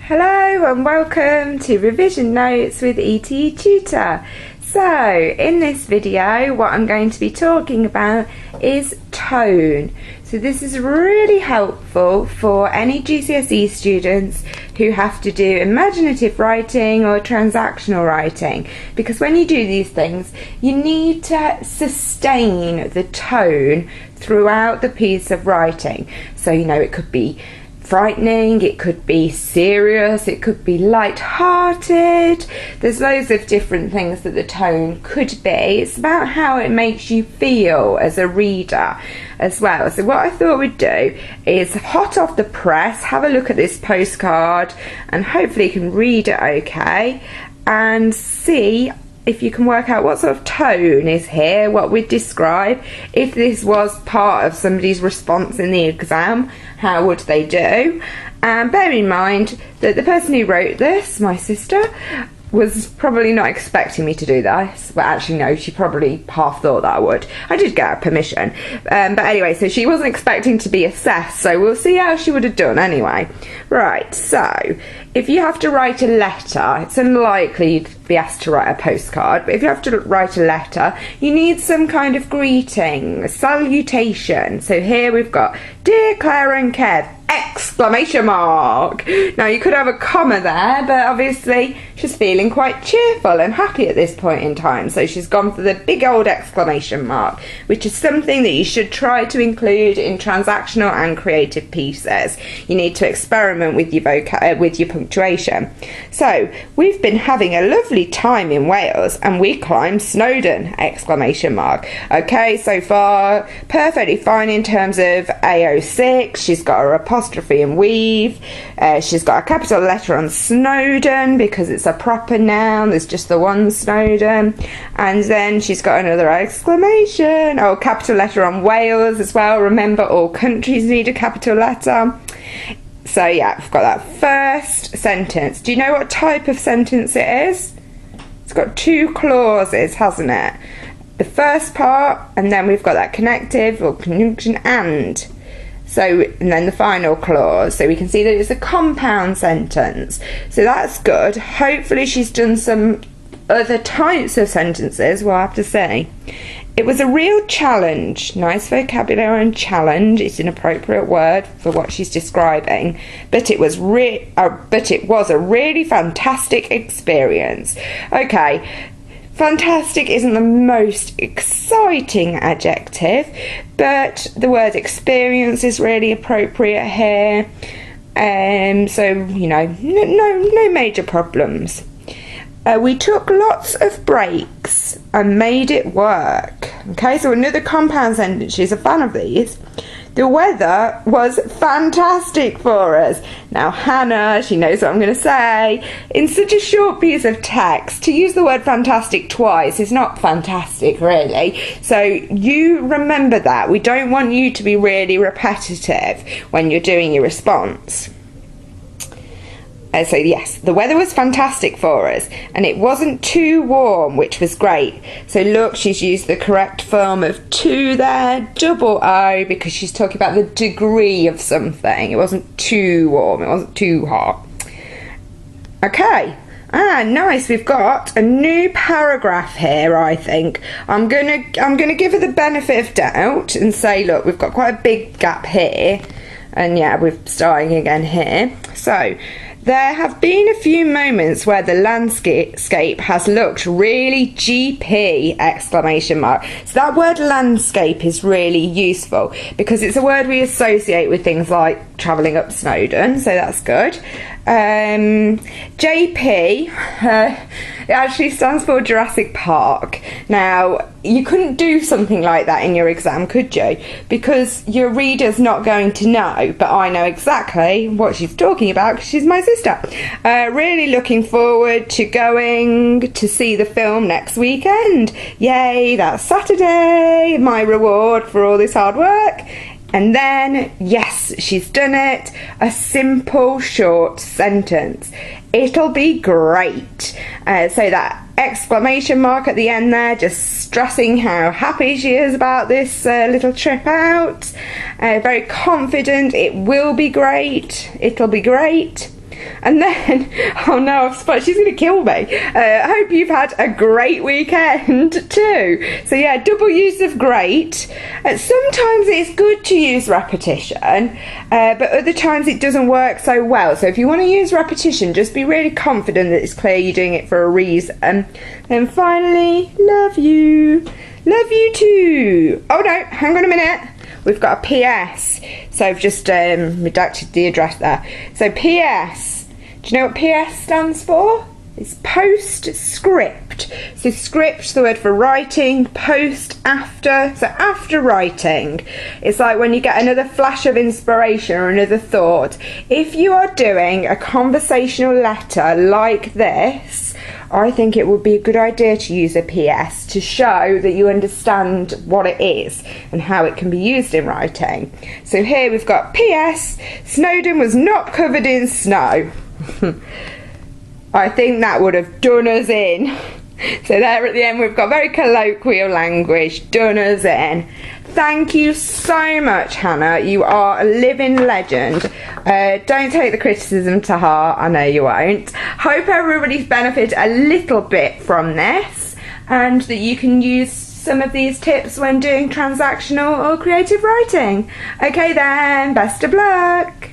Hello and welcome to Revision Notes with ETEtutor. So in this video what I'm going to be talking about is tone. So this is really helpful for any GCSE students who have to do imaginative writing or transactional writing, because when you do these things you need to sustain the tone throughout the piece of writing. So it could be frightening, it could be serious, it could be light-hearted. There's loads of different things that the tone could be. It's about how it makes you feel as a reader as well. So what I thought we'd do is, hot off the press, have a look at this postcard and hopefully you can read it okay and see if you can work out what sort of tone is here, what we'd describe. If this was part of somebody's response in the exam, how would they do? And bear in mind that the person who wrote this, my sister, was probably not expecting me to do this. Well, actually no, she probably half thought that I would. I did get her permission. But anyway, so she wasn't expecting to be assessed, so we'll see how she would have done anyway. Right, so if you have to write a letter, it's unlikely you'd be asked to write a postcard, but if you have to write a letter, you need some kind of greeting, a salutation. So here we've got, "Dear Claire and Kev, exclamation mark." Now you could have a comma there, but obviously she's feeling quite cheerful and happy at this point in time, so she's gone for the big old exclamation mark, which is something that you should try to include in transactional and creative pieces. You need to experiment with your punctuation. So we've been having a lovely time in Wales and we climbed Snowdon, exclamation mark. Okay, so far perfectly fine in terms of AO6. She's got her apostrophe and weave. She's got a capital letter on Snowdon because it's a proper noun, there's just the one Snowdon, and then she's got another exclamation, capital letter on Wales as well. Remember, all countries need a capital letter. So yeah, we've got that first sentence. Do you know what type of sentence it is? It's got two clauses, hasn't it? The first part, and then we've got that connective or conjunction and. So, and then the final clause, so we can see that it's a compound sentence. So that's good. Hopefully she's done some other types of sentences, we'll have to see. It was a real challenge. Nice vocabulary on challenge. It's an appropriate word for what she's describing. But it was a really fantastic experience. Okay. Fantastic isn't the most exciting adjective, but the word experience is really appropriate here. So, no major problems. We took lots of breaks and made it work. Okay, so another compound sentence. She's a fan of these. The weather was fantastic for us. Now Hannah, she knows what I'm going to say. In such a short piece of text, to use the word fantastic twice is not fantastic really. So you remember that. We don't want you to be really repetitive when you're doing your response. So yes, the weather was fantastic for us and it wasn't too warm, which was great. So look, she's used the correct form of to there, double O, because she's talking about the degree of something. It wasn't too warm, it wasn't too hot. Okay. Nice, we've got a new paragraph here, I think. I'm gonna give her the benefit of doubt and say, look, we've got quite a big gap here. And yeah, we're starting again here. So, there have been a few moments where the landscape has looked really GP, exclamation mark. So that word landscape is really useful because it's a word we associate with things like travelling up Snowdon, so that's good. JP, it actually stands for Jurassic Park. Now, you couldn't do something like that in your exam, could you? Because your reader's not going to know, but I know exactly what she's talking about because she's my sister. Really looking forward to going to see the film next weekend. Yay, that's Saturday, my reward for all this hard work. And then, yes, she's done it. A simple, short sentence. It'll be great. So that exclamation mark at the end there, just stressing how happy she is about this little trip out. Very confident. It will be great. It'll be great. And then, oh no, she's going to kill me. I hope you've had a great weekend too. So yeah, double use of great. Sometimes it's good to use repetition, but other times it doesn't work so well. So if you want to use repetition, just be really confident that it's clear you're doing it for a reason. Then finally, love you. Love you too. Oh no, hang on a minute. We've got a PS. So I've just redacted the address there. So PS. Do you know what PS stands for? It's Postscript. So script, the word for writing, post, after. So after writing. It's like when you get another flash of inspiration or another thought. If you are doing a conversational letter like this, I think it would be a good idea to use a PS to show that you understand what it is and how it can be used in writing. So here we've got PS, Snowdon was not covered in snow. I think that would have done us in. So there at the end we've got very colloquial language, done us in. Thank you so much, Hannah. You are a living legend. Don't take the criticism to heart. I know you won't. Hope everybody's benefited a little bit from this and that you can use some of these tips when doing transactional or creative writing. Okay then, best of luck.